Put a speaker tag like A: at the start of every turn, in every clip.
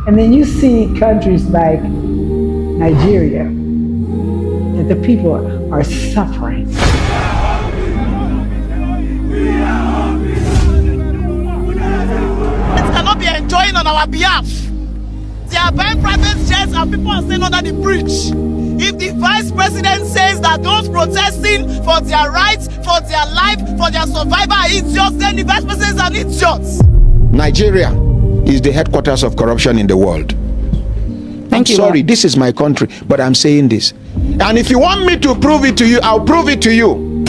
A: And then you see countries like Nigeria, that the people are suffering.
B: Cannot be enjoying on our behalf. They are buying private jets and people are staying under the bridge. If the vice president says that those protesting for their rights, for their life, for their survival are idiots, then the vice president is an idiot.
C: Nigeria is the headquarters of corruption in the world.
A: Thank you.
C: Sorry, this is my country, but I'm saying this. And if you want me to prove it to you, I'll prove it to you.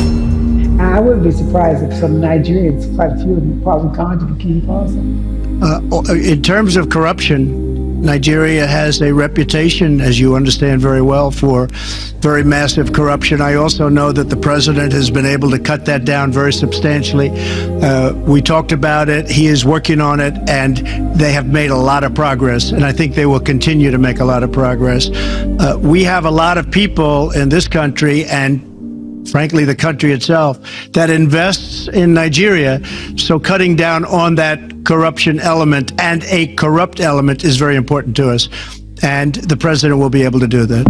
A: I wouldn't be surprised if some Nigerians, quite a few of them, probably gone to Burkina Faso.
D: In terms of corruption, Nigeria has a reputation, as you understand very well, for very massive corruption. I also know that the president has been able to cut that down very substantially. We talked about it. He is working on it, and they have made a lot of progress, and I think they will continue to make a lot of progress. We have a lot of people in this country, and frankly, the country itself, that invests in Nigeria. So cutting down on that corruption element and a corrupt element is very important to us. And the president will be able to do that.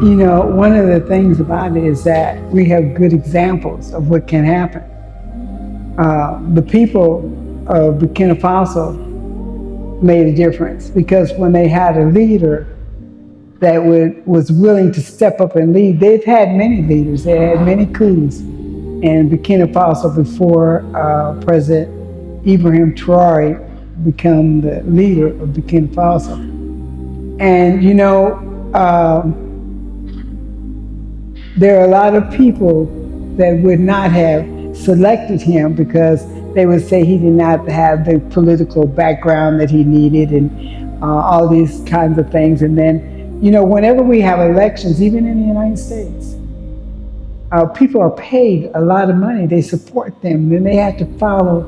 A: You know, one of the things about it is that we have good examples of what can happen. The people of Burkina Faso made a difference, because when they had a leader that was willing to step up and lead, they've had many leaders, they had many coups in Burkina Faso before President Ibrahim Traore became the leader of Burkina Faso. And you know, there are a lot of people that would not have selected him because they would say he did not have the political background that he needed and all these kinds of things. And then, you know, whenever we have elections, even in the United States, people are paid a lot of money. They support them. Then they have to follow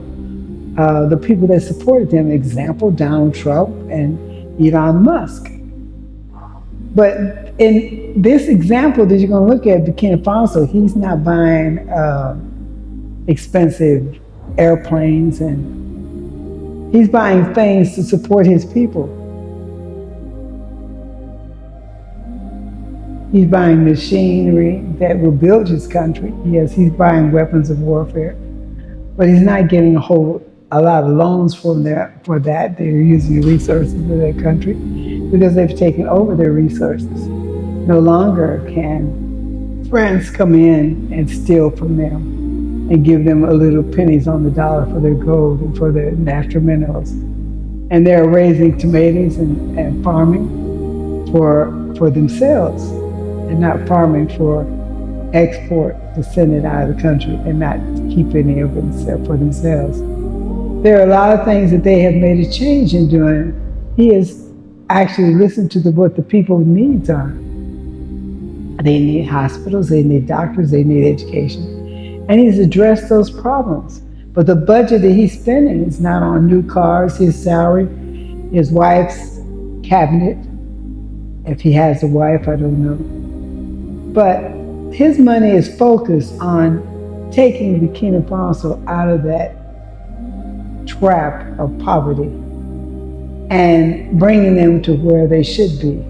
A: the people that supported them. Example, Donald Trump and Elon Musk. But in this example that you're going to look at, Burkina Faso, he's not buying expensive airplanes, and he's buying things to support his people. He's buying machinery that will build his country. Yes, he's buying weapons of warfare, but he's not getting a lot of loans for that. They're using the resources of their country because they've taken over their resources. No longer can France come in and steal from them and give them a little pennies on the dollar for their gold and for their natural minerals. And they're raising tomatoes and farming for themselves, and not farming for export to send it out of the country and not keep any of them for themselves. There are a lot of things that they have made a change in doing. He has actually listened to what the people's needs are. They need hospitals, they need doctors, they need education. And he's addressed those problems. But the budget that he's spending is not on new cars, his salary, his wife's cabinet. If he has a wife, I don't know. But his money is focused on taking Burkina Faso out of that trap of poverty and bringing them to where they should be.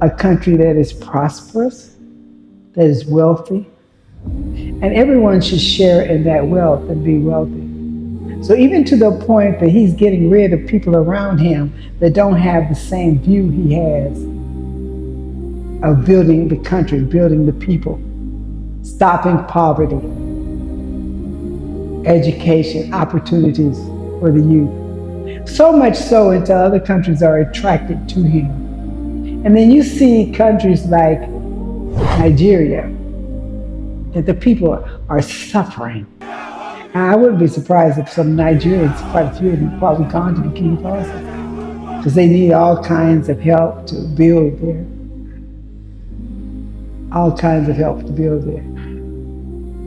A: A country that is prosperous, that is wealthy, and everyone should share in that wealth and be wealthy. So even to the point that he's getting rid of people around him that don't have the same view he has of building the country, building the people, stopping poverty, education, opportunities for the youth. So much so until other countries are attracted to him. And then you see countries like Nigeria, that the people are suffering. I wouldn't be surprised if some Nigerians, quite a few of them, probably gone to Burkina Faso, because they need all kinds of help to build there. All kinds of help to build there.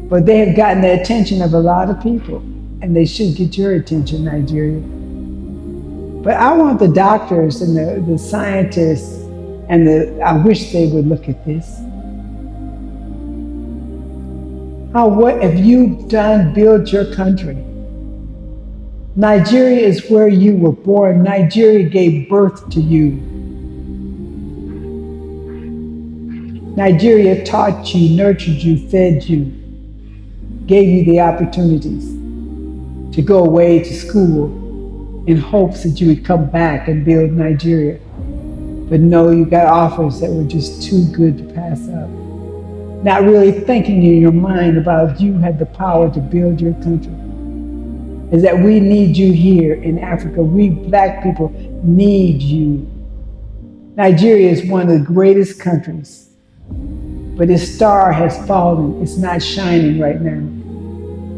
A: But they have gotten the attention of a lot of people, and they should get your attention, Nigeria. But I want the doctors and the scientists, and I wish they would look at this. What have you done? Build your country. Nigeria is where you were born. Nigeria gave birth to you. Nigeria taught you, nurtured you, fed you, gave you the opportunities to go away to school in hopes that you would come back and build Nigeria. But no, you got offers that were just too good to pass up. Not really thinking in your mind about you had the power to build your country. Is that we need you here in Africa. We black people need you. Nigeria is one of the greatest countries, but its star has fallen. It's not shining right now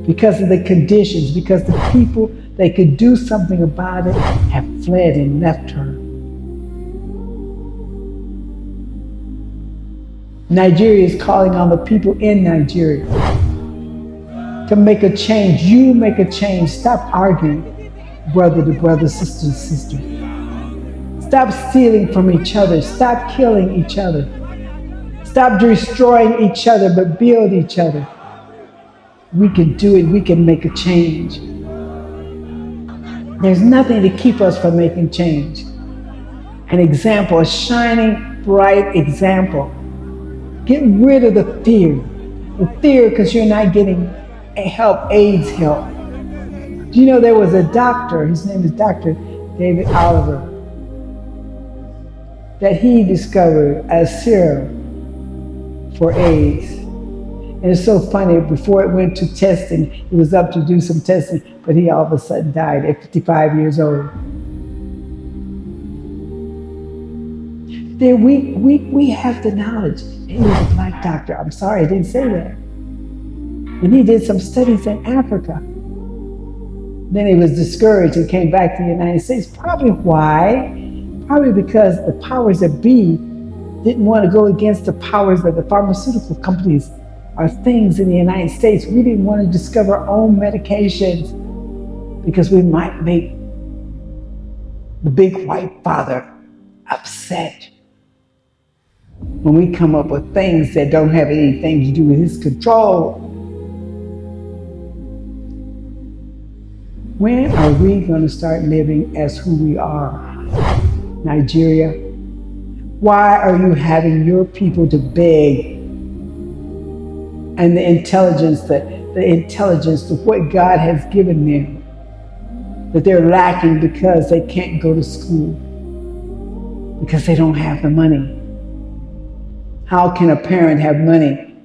A: because of the conditions, because the people that could do something about it have fled and left her. Nigeria is calling on the people in Nigeria to make a change. You make a change. Stop arguing, brother to brother, sister to sister. Stop stealing from each other. Stop killing each other. Stop destroying each other, but build each other. We can do it. We can make a change. There's nothing to keep us from making change. An example, a shining, bright example. Get rid of the fear. The fear because you're not getting help, AIDS help. Do you know there was a doctor, his name is Dr. David Oliver, that he discovered a serum for AIDS. And it's so funny, before it went to testing, he was up to do some testing, but he all of a sudden died at 55 years old. Then we have the knowledge. He was a black doctor. I'm sorry, I didn't say that. And he did some studies in Africa. Then he was discouraged and came back to the United States. Probably why? Probably because the powers that be didn't want to go against the powers of the pharmaceutical companies or things in the United States. We didn't want to discover our own medications because we might make the big white father upset when we come up with things that don't have anything to do with his control. When are we going to start living as who we are? Nigeria, why are you having your people to beg? And the intelligence of what God has given them, that they're lacking because they can't go to school, because they don't have the money. How can a parent have money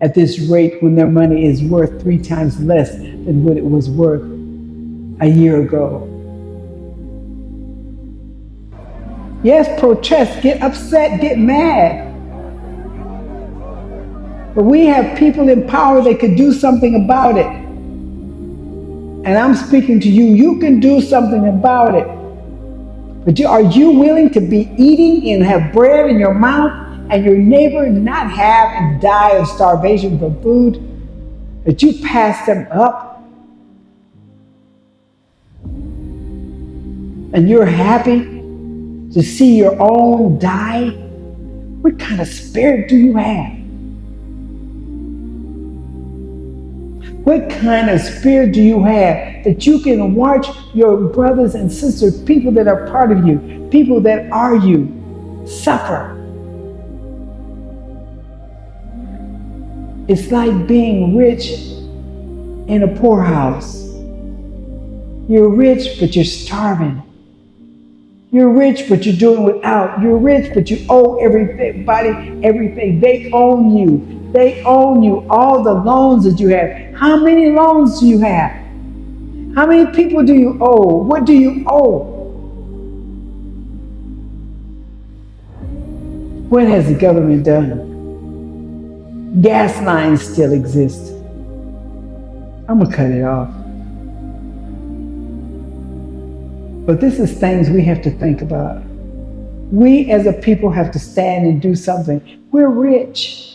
A: at this rate when their money is worth 3 times less than what it was worth a year ago? Yes, protest, get upset, get mad. But we have people in power that could do something about it. And I'm speaking to you, you can do something about it. But are you willing to be eating and have bread in your mouth and your neighbor not have and die of starvation for food? That you pass them up? And you're happy to see your own die? What kind of spirit do you have? What kind of spirit do you have that you can watch your brothers and sisters, people that are part of you, people that are you, suffer? It's like being rich in a poorhouse. You're rich, but you're starving. You're rich, but you're doing without. You're rich, but you owe everybody everything. They own you. They own you. All the loans that you have. How many loans do you have? How many people do you owe? What do you owe? What has the government done? Gas lines still exist. I'm gonna cut it off. But this is things we have to think about. We as a people have to stand and do something. We're rich.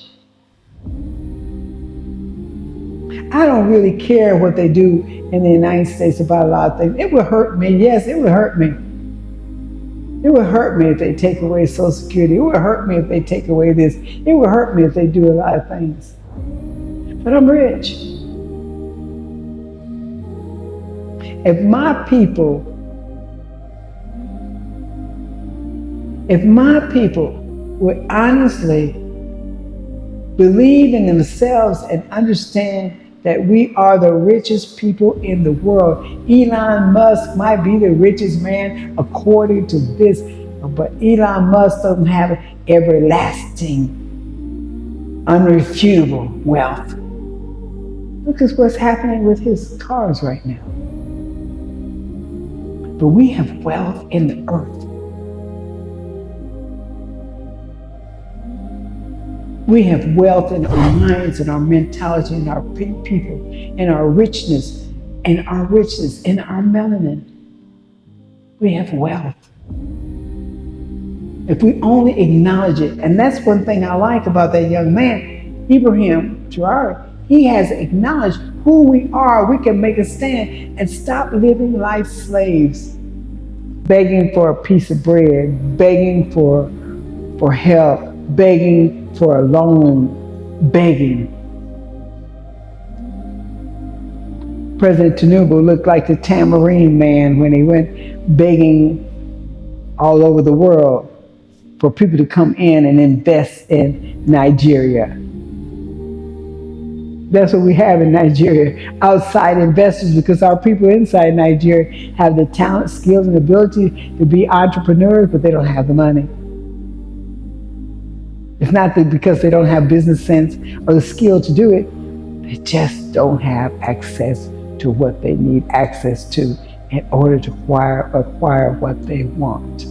A: I don't really care what they do in the United States about a lot of things. It would hurt me. Yes, it would hurt me. It would hurt me if they take away Social Security. It would hurt me if they take away this. It would hurt me if they do a lot of things. but I'm rich. If my people would honestly believe in themselves and understand that we are the richest people in the world. Elon Musk might be the richest man according to this, but Elon Musk doesn't have everlasting, unrefutable wealth. Look at what's happening with his cars right now. But we have wealth in the earth. We have wealth in our minds and our mentality and our people and our richness in our melanin. We have wealth. If we only acknowledge it, and that's one thing I like about that young man, Ibrahim Traore, he has acknowledged who we are. We can make a stand and stop living like slaves, begging for a piece of bread, begging for help, begging for a loan, begging. President Tinubu looked like the tambourine man when he went begging all over the world for people to come in and invest in Nigeria. That's what we have in Nigeria, outside investors, because our people inside Nigeria have the talent, skills, and ability to be entrepreneurs, but they don't have the money. It's not that because they don't have business sense or the skill to do it, they just don't have access to what they need access to in order to acquire what they want.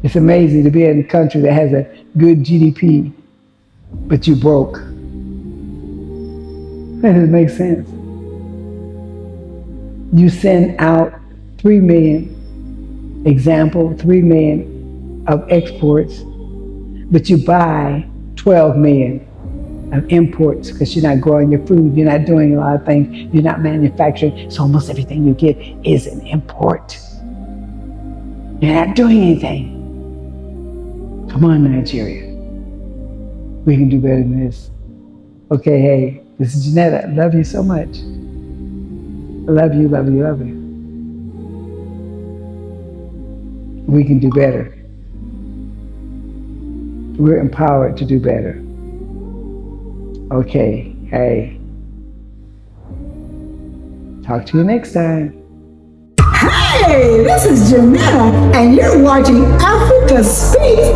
A: It's amazing to be in a country that has a good GDP, but you broke. That doesn't make sense. You send out 3 million 3 million of exports, but you buy 12 million of imports because you're not growing your food, you're not doing a lot of things, you're not manufacturing, so almost everything you get is an import. You're not doing anything. Come on, Nigeria. We can do better than this. Okay, hey, this is Janetta. I love you so much. I love you, love you, love you. We can do better. We're empowered to do better. Okay, hey. Talk to you next time.
E: Hey, this is Janetta, and you're watching Africa Speak.